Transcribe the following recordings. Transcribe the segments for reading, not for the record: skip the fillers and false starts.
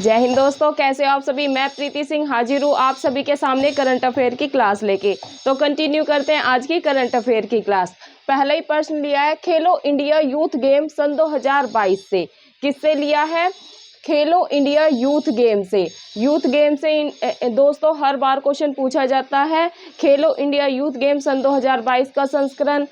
जय हिंद दोस्तों, कैसे हो आप सभी। मैं प्रीति सिंह हाजिर हूँ आप सभी के सामने करंट अफेयर की क्लास लेके। तो कंटिन्यू करते हैं आज की करंट अफेयर की क्लास। पहला ही प्रश्न लिया है, खेलो इंडिया यूथ गेम सन 2022 से। किससे लिया है? खेलो इंडिया यूथ गेम से। यूथ गेम से दोस्तों हर बार क्वेश्चन पूछा जाता है। खेलो इंडिया यूथ गेम सन 2022 का संस्करण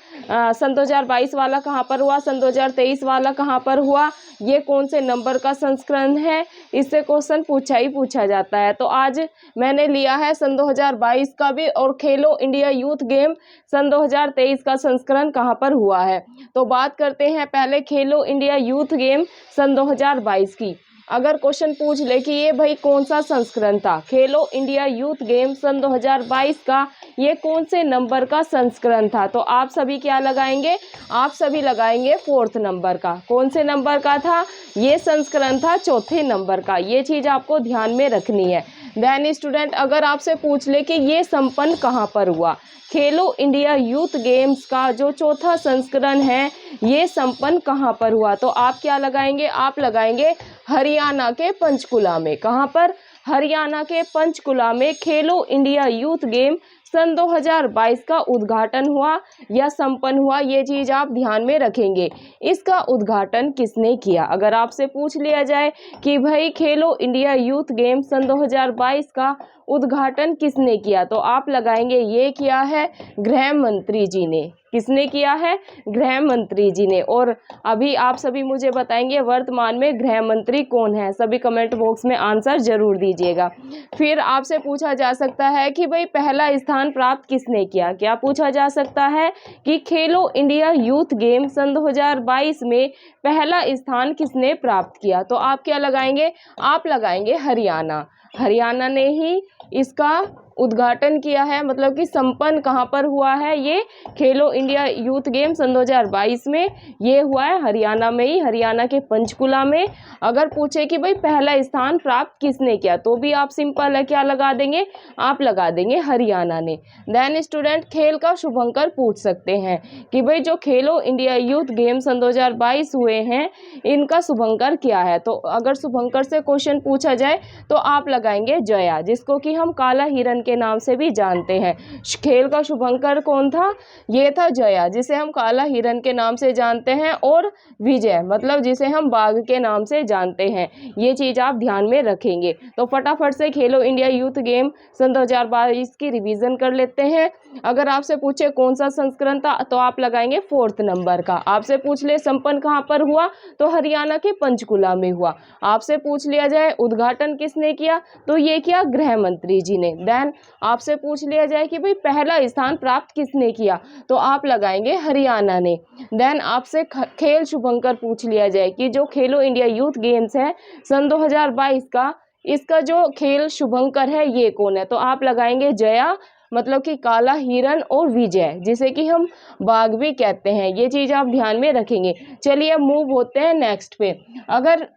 सन 2022 वाला कहाँ पर हुआ, सन 2023 वाला कहाँ पर हुआ, ये कौन से नंबर का संस्करण है, इससे क्वेश्चन पूछा जाता है। तो आज मैंने लिया है सन 2022 का भी और खेलो इंडिया यूथ गेम सन 2023 का संस्करण कहाँ पर हुआ है। तो बात करते हैं पहले खेलो इंडिया यूथ गेम सन 2022 की। अगर क्वेश्चन पूछ ले कि ये भाई कौन सा संस्करण था, खेलो इंडिया यूथ गेम सन 2022 का ये कौन से नंबर का संस्करण था, तो आप सभी क्या लगाएंगे? आप सभी लगाएंगे 4th नंबर का। कौन से नंबर का था? ये संस्करण था 4थे नंबर का। ये चीज आपको ध्यान में रखनी है। देन स्टूडेंट, अगर आपसे पूछ ले कि ये संपन्न कहाँ पर हुआ, खेलो इंडिया यूथ गेम्स का जो 4था संस्करण है ये संपन्न कहाँ पर हुआ, तो आप क्या लगाएंगे? आप लगाएंगे हरियाणा के पंचकुला में। कहाँ पर? हरियाणा के पंचकुला में खेलो इंडिया यूथ गेम सन 2022 का उद्घाटन हुआ या संपन्न हुआ, ये चीज आप ध्यान में रखेंगे। इसका उद्घाटन किसने किया? अगर आपसे पूछ लिया जाए कि भाई खेलो इंडिया यूथ गेम सन 2022 का उद्घाटन किसने किया, तो आप लगाएंगे ये किया है गृह मंत्री जी ने। किसने किया है? गृह मंत्री जी ने। और अभी आप सभी मुझे बताएंगे वर्तमान में गृह मंत्री कौन है, सभी कमेंट बॉक्स में आंसर जरूर दीजिएगा। फिर आपसे पूछा जा सकता है कि भाई पहला स्थान प्राप्त किसने किया। क्या पूछा जा सकता है कि खेलो इंडिया यूथ गेम सन 2022 में पहला स्थान किसने प्राप्त किया, तो आप क्या लगाएंगे? आप लगाएंगे हरियाणा। हरियाणा ने ही इसका उद्घाटन किया है, मतलब कि संपन्न कहाँ पर हुआ है ये खेलो इंडिया यूथ गेम सन 2022 में, ये हुआ है हरियाणा में ही, हरियाणा के पंचकुला में। अगर पूछे कि भाई पहला स्थान प्राप्त किसने किया, तो भी आप सिंपल है, क्या लगा देंगे? आप लगा देंगे हरियाणा ने। देन स्टूडेंट, खेल का शुभंकर पूछ सकते हैं कि भाई जो खेलो इंडिया यूथ गेम सन 2022 हुए हैं इनका शुभंकर क्या है, तो अगर शुभंकर से क्वेश्चन पूछा जाए तो आप लगाएंगे जया, जिसको कि हम काला हिरन के नाम से भी जानते हैं। खेल का शुभंकर कौन था? ये था जया, जिसे हम काला हिरन के नाम से जानते हैं, और विजय मतलब जिसे हम बाघ के नाम से जानते हैं। ये चीज आप ध्यान में रखेंगे। तो फटाफट से खेलो इंडिया यूथ गेम सन 2022 की रिवीजन कर लेते हैं। अगर आपसे पूछे कौन सा संस्करण था, तो आप लगाएंगे 4th नंबर का। आपसे पूछ ले संपन्न कहाँ पर हुआ, तो हरियाणा के पंचकुला में हुआ। आपसे पूछ लिया जाए उद्घाटन किसने किया, तो ये किया गृह मंत्री जी ने। देन आपसे पूछ लिया जाए कि भाई पहला स्थान प्राप्त किसने किया, तो आप लगाएंगे हरियाणा ने। देन आपसे खेल शुभंकर पूछ लिया जाए कि जो खेलो इंडिया यूथ गेम्स है सन 2022 का, इसका जो खेल शुभंकर है ये कौन है, तो आप लगाएंगे जया, मतलब कि काला हिरन और विजय, जिसे कि हम बाघ भी कहते हैं। ये चीज आप ध्यान में रखेंगे। चलिए अब मूव होते हैं नेक्स्ट पे। अगर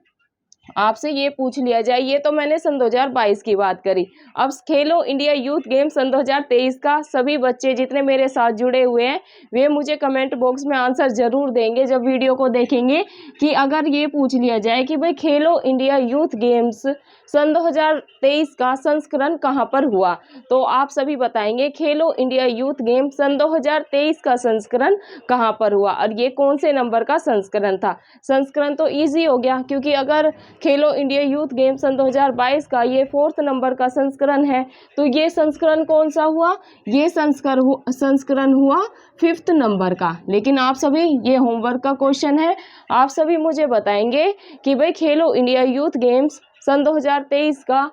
आपसे ये पूछ लिया जाए, ये तो मैंने सन 2022 की बात करी, अब खेलो इंडिया यूथ गेम सन 2023 का सभी बच्चे जितने मेरे साथ जुड़े हुए हैं वे मुझे कमेंट बॉक्स में आंसर जरूर देंगे जब वीडियो को देखेंगे, कि अगर ये पूछ लिया जाए कि भाई खेलो इंडिया यूथ गेम्स सन 2023 का संस्करण कहाँ पर हुआ, तो आप सभी बताएंगे खेलो इंडिया यूथ गेम सन 2023 का संस्करण कहाँ पर हुआ, और ये कौन से नंबर का संस्करण था। संस्करण तो ईजी हो गया, क्योंकि अगर खेलो इंडिया यूथ गेम सन 2022 का ये 4th नंबर का संस्करण है, तो ये संस्करण कौन सा हुआ? ये संस्करण हुआ 5th नंबर का। लेकिन आप सभी, ये होमवर्क का क्वेश्चन है, आप सभी मुझे बताएंगे कि भाई खेलो इंडिया यूथ गेम्स सन 2023 का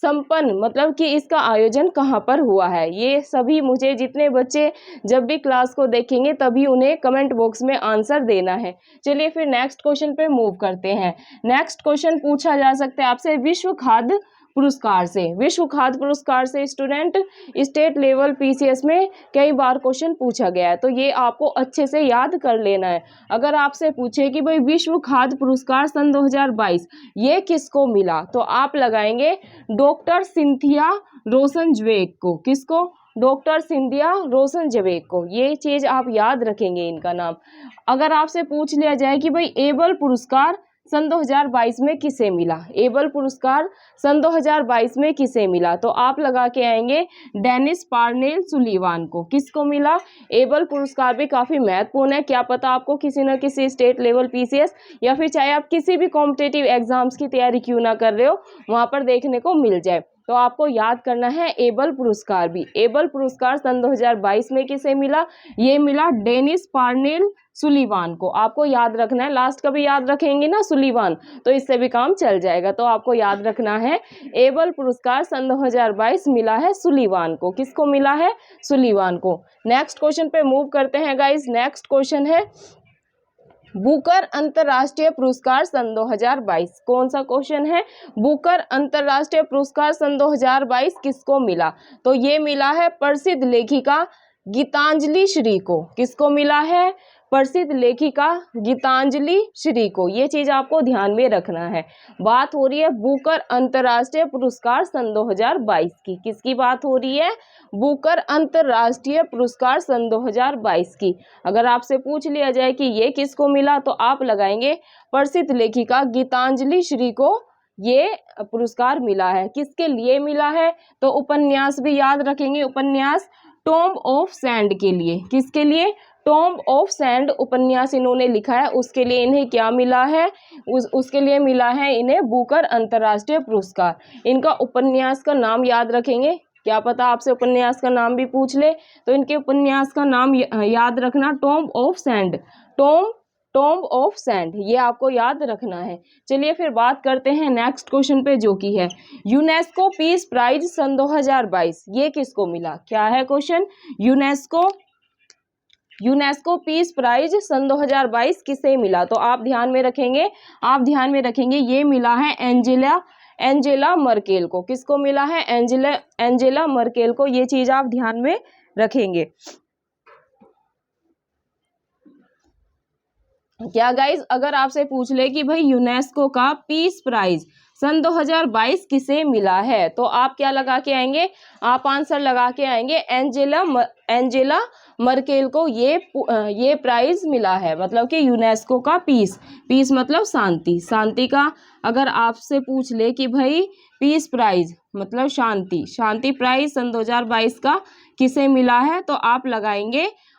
संपन्न मतलब कि इसका आयोजन कहाँ पर हुआ है। ये सभी मुझे, जितने बच्चे जब भी क्लास को देखेंगे तभी उन्हें कमेंट बॉक्स में आंसर देना है। चलिए फिर नेक्स्ट क्वेश्चन पे मूव करते हैं। नेक्स्ट क्वेश्चन पूछा जा सकता है आपसे विश्व खाद्य पुरस्कार से। विश्व खाद्य पुरस्कार से स्टूडेंट स्टेट लेवल पीसीएस में कई बार क्वेश्चन पूछा गया है, तो ये आपको अच्छे से याद कर लेना है। अगर आपसे पूछे कि भाई विश्व खाद्य पुरस्कार सन 2022 ये किसको मिला, तो आप लगाएंगे डॉक्टर सिंथिया रोसनजवेग को। किसको? डॉक्टर सिंधिया रोसनजवेग को। ये चीज आप याद रखेंगे इनका नाम। अगर आपसे पूछ लिया जाए कि भाई एबल पुरस्कार सन 2022 में किसे मिला? एबल पुरस्कार सन 2022 में किसे मिला? तो आप लगा के आएंगे डेनिस पार्नेल सुलीवान को। किसको मिला? एबल पुरस्कार भी काफ़ी महत्वपूर्ण है, क्या पता आपको किसी न किसी स्टेट लेवल पीसीएस या फिर चाहे आप किसी भी कॉम्पिटिटिव एग्जाम्स की तैयारी क्यों ना कर रहे हो, वहाँ पर देखने को मिल जाए। तो आपको याद करना है एबल पुरस्कार भी। एबल पुरस्कार सन 2022 में किसे मिला? ये मिला डेनिस पार्नेल सुलीवान को। आपको याद रखना है, लास्ट का भी याद रखेंगे ना सुलीवान, तो इससे भी काम चल जाएगा। तो आपको याद रखना है एबल पुरस्कार सन 2022 मिला है सुलीवान को। किसको मिला है? सुलीवान को। नेक्स्ट क्वेश्चन पे मूव करते हैं गाइस। नेक्स्ट क्वेश्चन है बुकर अंतरराष्ट्रीय पुरस्कार सन 2022। कौन सा क्वेश्चन है? बुकर अंतरराष्ट्रीय पुरस्कार सन 2022 किसको मिला? तो ये मिला है प्रसिद्ध लेखिका गीतांजलि श्री को। किसको मिला है? प्रसिद्ध लेखिका गीतांजलि श्री को। ये चीज आपको ध्यान में रखना है। बात हो रही है बुकर अंतरराष्ट्रीय पुरस्कार सन 2022 की। किसकी बात हो रही है? बुकर अंतरराष्ट्रीय पुरस्कार सन 2022 की। अगर आपसे पूछ लिया जाए कि ये किसको मिला, तो आप लगाएंगे प्रसिद्ध लेखिका गीतांजलि श्री को ये पुरस्कार मिला है। किसके लिए मिला है? तो उपन्यास भी याद रखेंगे, उपन्यास टॉम्ब ऑफ सैंड के लिए। किसके लिए? टॉम्ब ऑफ सैंड उपन्यास इन्होंने लिखा है, उसके लिए इन्हें क्या मिला है? उसके लिए मिला है इन्हें बुकर अंतरराष्ट्रीय पुरस्कार। इनका उपन्यास का नाम याद रखेंगे, क्या पता आपसे उपन्यास का नाम भी पूछ ले, तो इनके उपन्यास का नाम याद रखना tomb of sand. Tomb of sand, ये आपको याद रखना है। चलिए फिर बात करते हैं नेक्स्ट क्वेश्चन पे, जो कि है यूनेस्को पीस प्राइज सन 2022। ये किसको मिला? क्या है क्वेश्चन? यूनेस्को पीस प्राइज सन 2022 किसे मिला? तो आप ध्यान में रखेंगे ये मिला है एंजेला मर्केल को। किसको मिला है? एंजेला मर्केल को। ये चीज आप ध्यान में रखेंगे। क्या गाइज, अगर आपसे पूछ ले कि भाई यूनेस्को का पीस प्राइज सन 2022 किसे मिला है, तो आप क्या लगा के आएंगे? आप आंसर लगा के आएंगे एंजेला मर्केल को ये प्राइज मिला है। मतलब कि यूनेस्को का पीस मतलब शांति का। अगर आपसे पूछ ले कि भाई पीस प्राइज मतलब शांति प्राइज सन 2022 का किसे मिला है, तो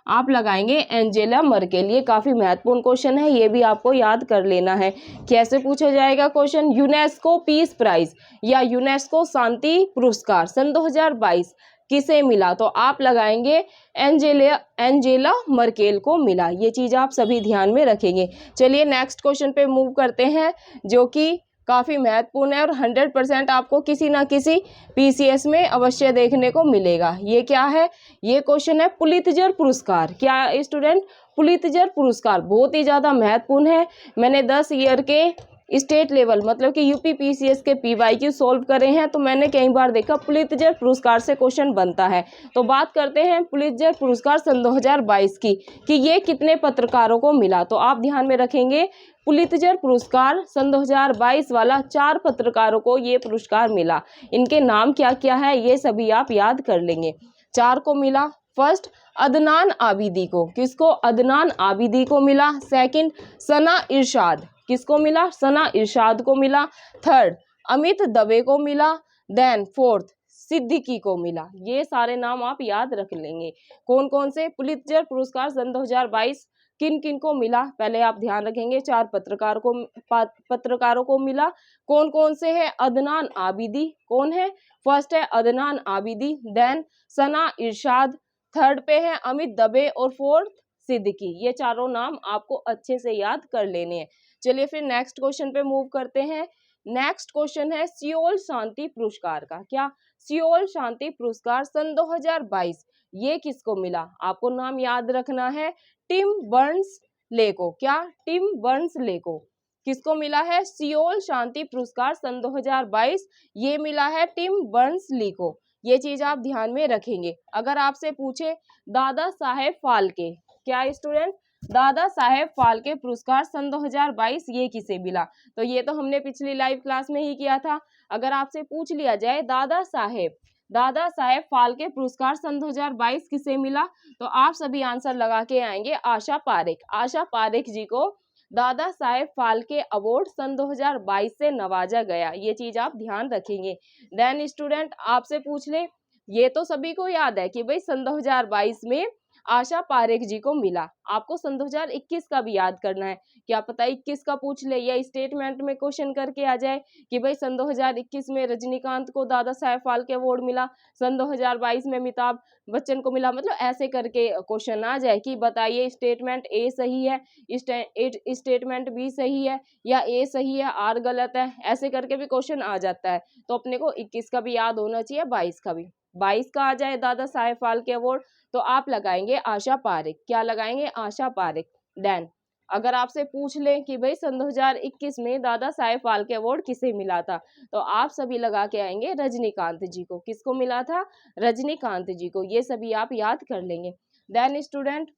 आप लगाएंगे एंजेला मर्केल। ये काफ़ी महत्वपूर्ण क्वेश्चन है, ये भी आपको याद कर लेना है। कैसे पूछा जाएगा क्वेश्चन? यूनेस्को पीस प्राइज या यूनेस्को शांति पुरस्कार सन 2022 किसे मिला, तो आप लगाएंगे एंजेला मर्केल को मिला। ये चीज़ आप सभी ध्यान में रखेंगे। चलिए नेक्स्ट क्वेश्चन पे मूव करते हैं, जो कि काफ़ी महत्वपूर्ण है और 100% आपको किसी ना किसी पीसीएस में अवश्य देखने को मिलेगा। ये क्या है? ये क्वेश्चन है पुलित्जर पुरस्कार। क्या स्टूडेंट? पुलित्जर पुरस्कार बहुत ही ज़्यादा महत्वपूर्ण है। मैंने 10 ईयर के स्टेट लेवल मतलब कि यूपी पीसीएस के पीवाईक्यू सॉल्व करे हैं, तो मैंने कई बार देखा पुलित्जर पुरस्कार से क्वेश्चन बनता है। तो बात करते हैं पुलित्जर पुरस्कार सन 2022 की कि ये कितने पत्रकारों को मिला। तो आप ध्यान में रखेंगे पुलित्जर पुरस्कार सन 2022 वाला 4 पत्रकारों को ये पुरस्कार मिला। इनके नाम क्या क्या है ये सभी आप याद कर लेंगे। 4 को मिला। फर्स्ट अदनान आबिदी को। किसको? अदनान आबिदी को मिला। सेकंड सना इरशाद। किसको मिला? सना इरशाद को मिला। थर्ड अमित दवे को मिला। देन फोर्थ सिद्दीकी को मिला। ये सारे नाम आप याद रख लेंगे। कौन कौन से पुलित्जर पुरस्कार सन 2022 किन किन को मिला, पहले आप ध्यान रखेंगे। 4 पत्रकारों को मिला। कौन कौन से है? अदनान आबिदी। कौन है? फर्स्ट है अदनान आबिदी, देन सना इरशाद, थर्ड पे है अमित दवे और फोर्थ सिद्दीकी। ये चारों नाम आपको अच्छे से याद कर लेने हैं। चलिए फिर नेक्स्ट क्वेश्चन पे मूव करते हैं। नेक्स्ट क्वेश्चन है सियोल शांति पुरस्कार का। क्या? सियोल शांति पुरस्कार सन 2022 ये किसको मिला? आपको नाम याद रखना है टिम बर्न्स ले को। क्या? टिम बर्न्स ले को। किसको मिला है? सियोल शांति पुरस्कार सन 2022 ये मिला है टिम बर्न्स ली को। ये चीज आप ध्यान में रखेंगे। अगर आपसे पूछे दादा साहेब फाल्के, क्या स्टूडेंट? दादा साहेब फाल्के पुरस्कार सन 2022 ये किसे मिला? तो ये तो हमने पिछली लाइव क्लास में ही किया था। अगर आपसे पूछ लिया जाए दादा साहेब फाल्के पुरस्कार सन 2022 किसे मिला, तो आप सभी आंसर लगा के आएंगे आशा पारेख जी को दादा साहेब फाल्के अवार्ड सन 2022 से नवाजा गया? ये चीज आप ध्यान रखेंगे। देन स्टूडेंट आपसे पूछ ले, ये तो सभी को याद है कि भाई सन 2022 में आशा पारेख जी को मिला। आपको सन 2021 का भी याद करना है, क्या पता 21 का पूछ ले या स्टेटमेंट में क्वेश्चन करके आ जाए कि भाई सन 2021 में रजनीकांत को दादा साहेब फाल्के अवार्ड मिला, सन 2022 में अमिताभ बच्चन को मिला, मतलब ऐसे करके क्वेश्चन आ जाए कि बताइए स्टेटमेंट ए सही है, स्टेटमेंट बी सही है या ए सही है, आर गलत है, ऐसे करके भी क्वेश्चन आ जाता है। तो अपने को 21 का भी याद होना चाहिए, 22 का भी। 22 का आ जाए दादा साहेब फाल्के अवार्ड तो आप लगाएंगे आशा पारेख। क्या लगाएंगे? आशा पारेख। देन अगर आपसे पूछ ले कि भाई सन 2021 में दादा साहेब फाल्के अवार्ड किसे मिला था, तो आप सभी लगा के आएंगे रजनीकांत जी को। किसको मिला था? रजनीकांत जी को। ये सभी आप याद कर लेंगे। देन स्टूडेंट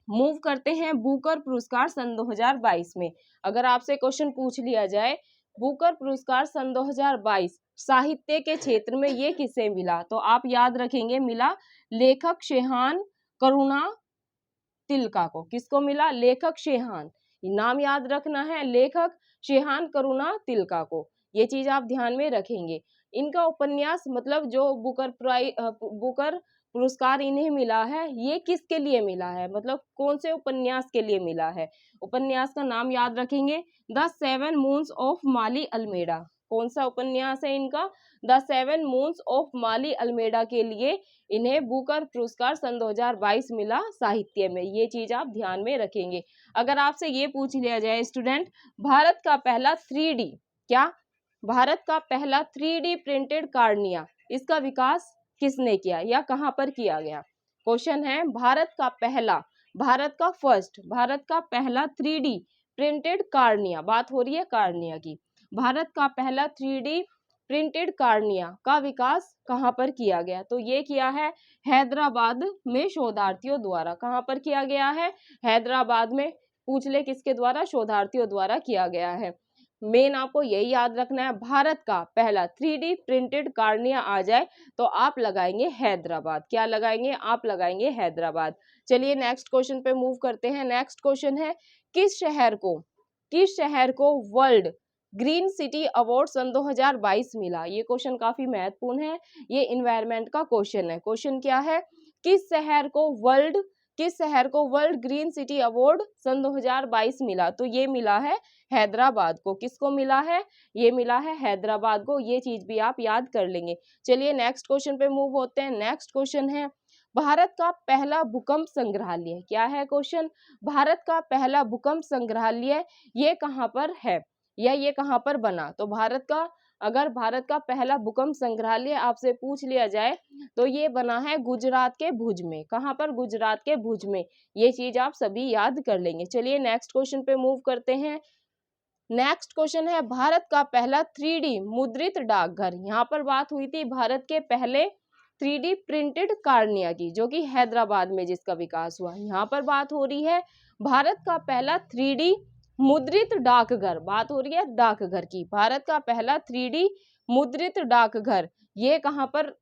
मूव करते हैं बुकर पुरस्कार सन 2022 में। अगर आपसे क्वेश्चन पूछ लिया जाए बुकर पुरस्कार सन 2022 साहित्य के क्षेत्र में ये किसे मिला, तो आप याद रखेंगे मिला लेखक शेहान करुणा तिलका को। किसको मिला? लेखक शेहान, नाम याद रखना है, लेखक शेहान करुणा तिलका को। ये चीज आप ध्यान में रखेंगे। इनका उपन्यास मतलब जो बुकर पुरस्कार इन्हें मिला है, ये किसके लिए मिला है, मतलब कौन से उपन्यास के लिए मिला है? उपन्यास का नाम याद रखेंगे, the seven moons of Maali Almeida. कौन सा उपन्यास है इनका? The seven moons of Maali Almeida के लिए इन्हें बुकर पुरस्कार सन 2022 मिला साहित्य में। ये चीज आप ध्यान में रखेंगे। अगर आपसे ये पूछ लिया जाए स्टूडेंट, भारत का पहला 3D, क्या भारत का पहला 3D प्रिंटेड कार्निया, इसका विकास किसने किया या कहां पर किया गया? क्वेश्चन है भारत का पहला, भारत का फर्स्ट, भारत का पहला 3D प्रिंटेड कार्निया, बात हो रही है कार्निया की। भारत का पहला 3D प्रिंटेड कार्निया का विकास कहां पर किया गया? तो ये किया है हैदराबाद में शोधार्थियों द्वारा। कहां पर किया गया है? हैदराबाद में। पूछ ले किसके द्वारा? शोधार्थियों द्वारा किया गया है। मेन आपको यही याद रखना है, भारत का पहला 3D प्रिंटेड कार्निया आ जाए तो आप लगाएंगे हैदराबाद। क्या लगाएंगे? आप लगाएंगे हैदराबाद। चलिए नेक्स्ट क्वेश्चन पे मूव करते हैं। नेक्स्ट क्वेश्चन है, किस शहर को वर्ल्ड ग्रीन सिटी अवार्ड सन 2022 मिला? ये क्वेश्चन काफी महत्वपूर्ण है, ये इन्वायरमेंट का क्वेश्चन है। क्वेश्चन क्या है? किस शहर को वर्ल्ड ग्रीन सिटी अवार्ड सन 2022 मिला? तो ये मिला है हैदराबाद को। किसको मिला है? ये मिला है हैदराबाद को। ये चीज भी आप याद कर लेंगे। चलिए नेक्स्ट क्वेश्चन पे मूव होते हैं। नेक्स्ट क्वेश्चन है, भारत का पहला भूकंप संग्रहालय। क्या है क्वेश्चन? भारत का पहला भूकंप संग्रहालय ये कहां पर है या ये कहां पर बना? तो अगर भारत का पहला भूकंप संग्रहालय आपसे पूछ लिया जाए तो ये बना है गुजरात के भुज में। कहां पर? गुजरात के भुज में। ये चीज आप सभी याद कर लेंगे। चलिए नेक्स्ट क्वेश्चन पे मूव करते हैं। नेक्स्ट क्वेश्चन है, भारत का पहला 3D मुद्रित डाकघर। यहाँ पर बात हुई थी भारत के पहले 3D प्रिंटेड कार्निया की, जो कि हैदराबाद में जिसका विकास हुआ। यहाँ पर बात हो रही है भारत का पहला 3D मुद्रित डाकघर, बात हो रही है डाकघर की। भारत का पहला 3D मुद्रित डाकघर ये कहां पर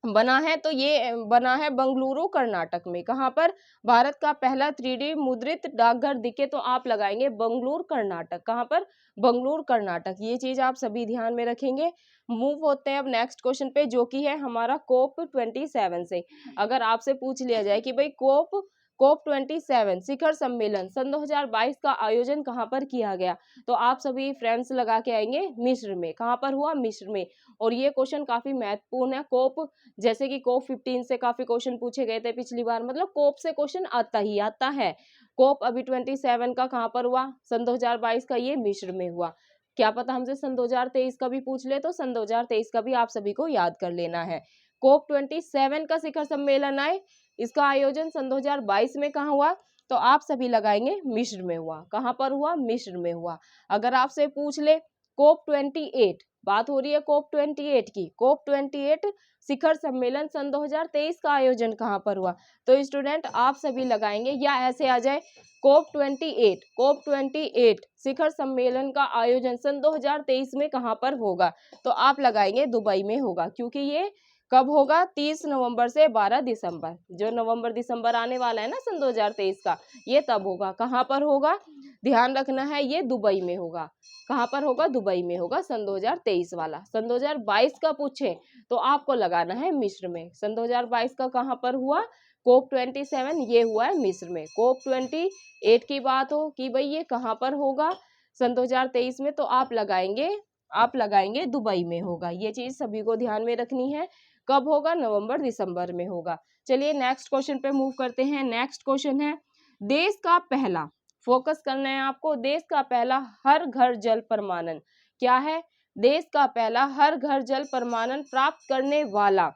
बना है? तो ये बना है बंगलुरु कर्नाटक में। कहां पर? भारत का पहला 3D मुद्रित डाकघर दिखे तो आप लगाएंगे बंगलुरु कर्नाटक। कहां पर? बंगलुरु कर्नाटक। ये चीज आप सभी ध्यान में रखेंगे। मूव होते हैं अब नेक्स्ट क्वेश्चन पे, जो कि है हमारा COP27 से। अगर आपसे पूछ लिया जाए कि भाई COP27 शिखर सम्मेलन सन 2022 का आयोजन कहां पर किया गया, तो आप सभी फ्रेंड्स लगा के आएंगे मिस्र में। कहां पर हुआ? मिस्र में। और ये क्वेश्चन काफी महत्वपूर्ण है। कोप, जैसे कि COP15 से काफी क्वेश्चन पूछे गए थे पिछली बार, मतलब कोप से क्वेश्चन आता ही आता है। कोप अभी 27 का कहां पर हुआ? सन 2022 का ये मिस्र में हुआ। क्या पता हमसे सन 2023 का भी पूछ ले, तो सन 2023 का भी आप सभी को याद कर लेना है। COP27 का शिखर सम्मेलन आए, इसका आयोजन सन 2022 में कहाँ हुआ? तो आप सभी लगाएंगे मिस्र में हुआ। कहां पर हुआ? मिस्र में हुआ। अगर आपसे पूछ ले COP28, बात हो रही है COP28 की, COP28 शिखर सम्मेलन सन 2023 का आयोजन कहां पर हुआ? तो स्टूडेंट आप सभी लगाएंगे, या ऐसे आ जाए COP28 शिखर सम्मेलन का आयोजन सन 2023 में कहां पर होगा? तो आप लगाएंगे दुबई में होगा, क्योंकि ये कब होगा? 30 नवंबर से 12 दिसंबर, जो नवंबर दिसंबर आने वाला है ना सन 2023 का, ये तब होगा। कहां पर होगा? ध्यान रखना है ये दुबई में होगा। कहाँ पर होगा? दुबई में होगा सन 2023 वाला। सन 2022 का पूछे तो आपको लगाना है मिस्र में। सन 2022 का कहाँ पर हुआ? COP 27, ये हुआ है मिस्र में। COP 28 की बात हो कि भाई ये कहाँ पर होगा सन 2023 में, तो आप लगाएंगे दुबई में होगा। ये चीज सभी को ध्यान में रखनी है। कब होगा? नवंबर दिसंबर में होगा। चलिए नेक्स्ट क्वेश्चन पे मूव करते हैं। नेक्स्ट क्वेश्चन है, देश का पहला, फोकस करना है आपको, देश का पहला हर घर जल प्रमाणन क्या है? देश का पहला हर घर जल प्रमाणन प्राप्त करने वाला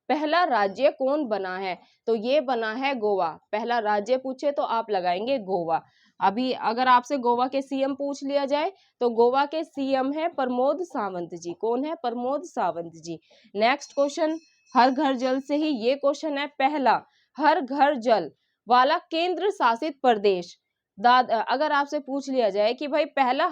पहला राज्य कौन बना है? तो ये बना है गोवा। पहला राज्य पूछे तो आप लगाएंगे गोवा। अभी अगर आपसे गोवा के सीएम पूछ लिया जाए तो गोवा के सीएम है प्रमोद सावंत जी। कौन है? प्रमोद सावंत जी। नेक्स्ट क्वेश्चन, हर घर जल से ही ये क्वेश्चन है, पहला हर घर जल वाला केंद्र शासित प्रदेश। अगर आपसे पूछ लिया जाए कि भाई पहला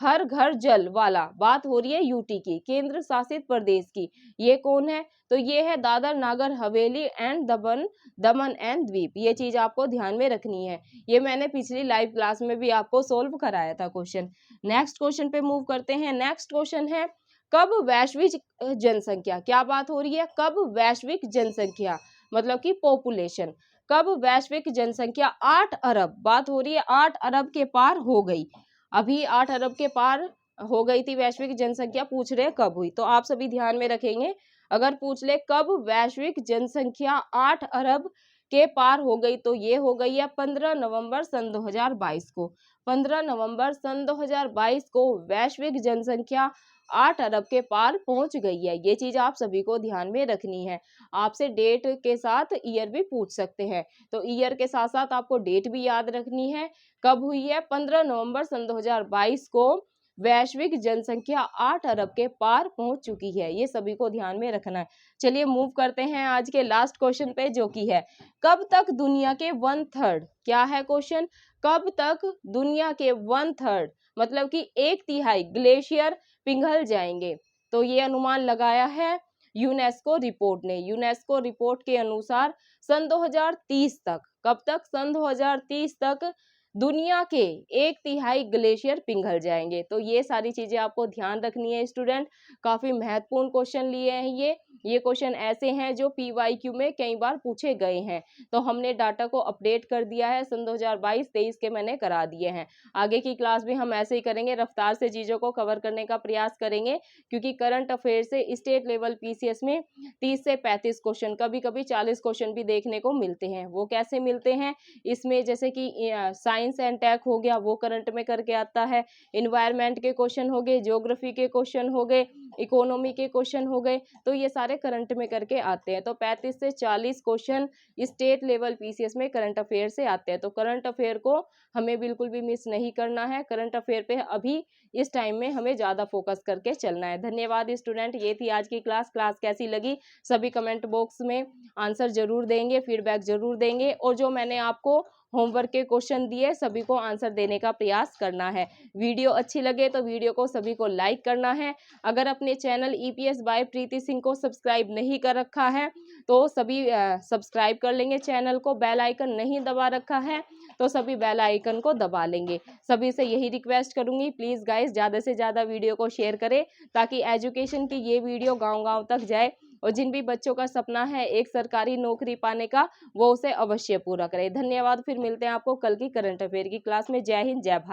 हर घर जल वाला, बात हो रही है यूटी की, केंद्र शासित प्रदेश की, ये कौन है? तो ये है Dadar Nagar Haveli and Daman and द्वीप। ये चीज आपको ध्यान में रखनी है। ये मैंने पिछली लाइव क्लास में भी आपको सोल्व कराया था क्वेश्चन। नेक्स्ट क्वेश्चन पे मूव करते हैं। नेक्स्ट क्वेश्चन है, कब वैश्विक जनसंख्या, क्या बात हो रही है? कब वैश्विक जनसंख्या मतलब कि पॉपुलेशन, कब वैश्विक जनसंख्या 8 अरब, बात हो रही है 8 अरब के पार हो गई। अभी 8 अरब के पार हो गई थी वैश्विक जनसंख्या, पूछ रहे कब हुई, तो आप सभी ध्यान में रखेंगे। अगर पूछ ले कब वैश्विक जनसंख्या 8 अरब के पार हो गई, तो ये हो गई है 15 नवंबर सन 2022 को। 15 नवंबर सन 2022 को वैश्विक जनसंख्या 8 अरब के पार पहुंच गई है। ये चीज आप सभी को ध्यान में रखनी है। आपसे डेट के साथ ईयर भी पूछ सकते हैं, तो ईयर के साथ साथ आपको डेट भी याद रखनी है। कब हुई है? 15 नवंबर सन 2022 को वैश्विक जनसंख्या 8 अरब के पार पहुंच चुकी है। ये सभी को ध्यान में रखना है। चलिए मूव करते हैं आज के लास्ट क्वेश्चन पे, जो कि है, कब तक दुनिया के 1/3, क्या है क्वेश्चन? कब तक दुनिया के 1/3 मतलब कि 1/3 ग्लेशियर पिघल जाएंगे? तो ये अनुमान लगाया है यूनेस्को रिपोर्ट ने। यूनेस्को रिपोर्ट के अनुसार सन 2030 तक, कब तक? सन 2030 तक दुनिया के 1/3 ग्लेशियर पिघल जाएंगे। तो ये सारी चीजें आपको ध्यान रखनी है स्टूडेंट। काफी महत्वपूर्ण क्वेश्चन लिए हैं ये क्वेश्चन ऐसे हैं जो PYQ में कई बार पूछे गए हैं। तो हमने डाटा को अपडेट कर दिया है, सन 2022-23 के मैंने करा दिए हैं। आगे की क्लास भी हम ऐसे ही करेंगे, रफ्तार से चीजों को कवर करने का प्रयास करेंगे, क्योंकि करंट अफेयर से स्टेट लेवल PCS में 30 से 35 क्वेश्चन, कभी कभी 40 क्वेश्चन भी देखने को मिलते हैं। वो कैसे मिलते हैं? इसमें जैसे कि साइंस एंड टेक हो गया, वो करंट में करके आता है, इन्वायरमेंट के क्वेश्चन हो गए, ज्योग्राफी के क्वेश्चन हो गए, इकोनॉमी के क्वेश्चन हो गए, तो ये सारे करंट में करके आते हैं। तो 35 से 40 क्वेश्चन स्टेट लेवल PCS में करंट अफेयर से आते हैं। तो करंट अफेयर को हमें बिल्कुल भी मिस नहीं करना है। करंट अफेयर पे अभी इस टाइम में हमें ज्यादा फोकस करके चलना है। धन्यवाद स्टूडेंट, ये थी आज की क्लास। क्लास कैसी लगी सभी कमेंट बॉक्स में आंसर जरूर देंगे, फीडबैक जरूर देंगे, और जो मैंने आपको होमवर्क के क्वेश्चन दिए सभी को आंसर देने का प्रयास करना है। वीडियो अच्छी लगे तो वीडियो को सभी को लाइक करना है। अगर अपने चैनल EPS बाय प्रीति सिंह को सब्सक्राइब नहीं कर रखा है तो सभी सब्सक्राइब कर लेंगे चैनल को। बेल आइकन नहीं दबा रखा है तो सभी बेल आइकन को दबा लेंगे। सभी से यही रिक्वेस्ट करूंगी, प्लीज गाइस ज़्यादा से ज़्यादा वीडियो को शेयर करें, ताकि एजुकेशन की ये वीडियो गाँव-गाँव तक जाए, और जिन भी बच्चों का सपना है एक सरकारी नौकरी पाने का, वो उसे अवश्य पूरा करें। धन्यवाद। फिर मिलते हैं आपको कल की करंट अफेयर की क्लास में। जय हिंद, जय भारत।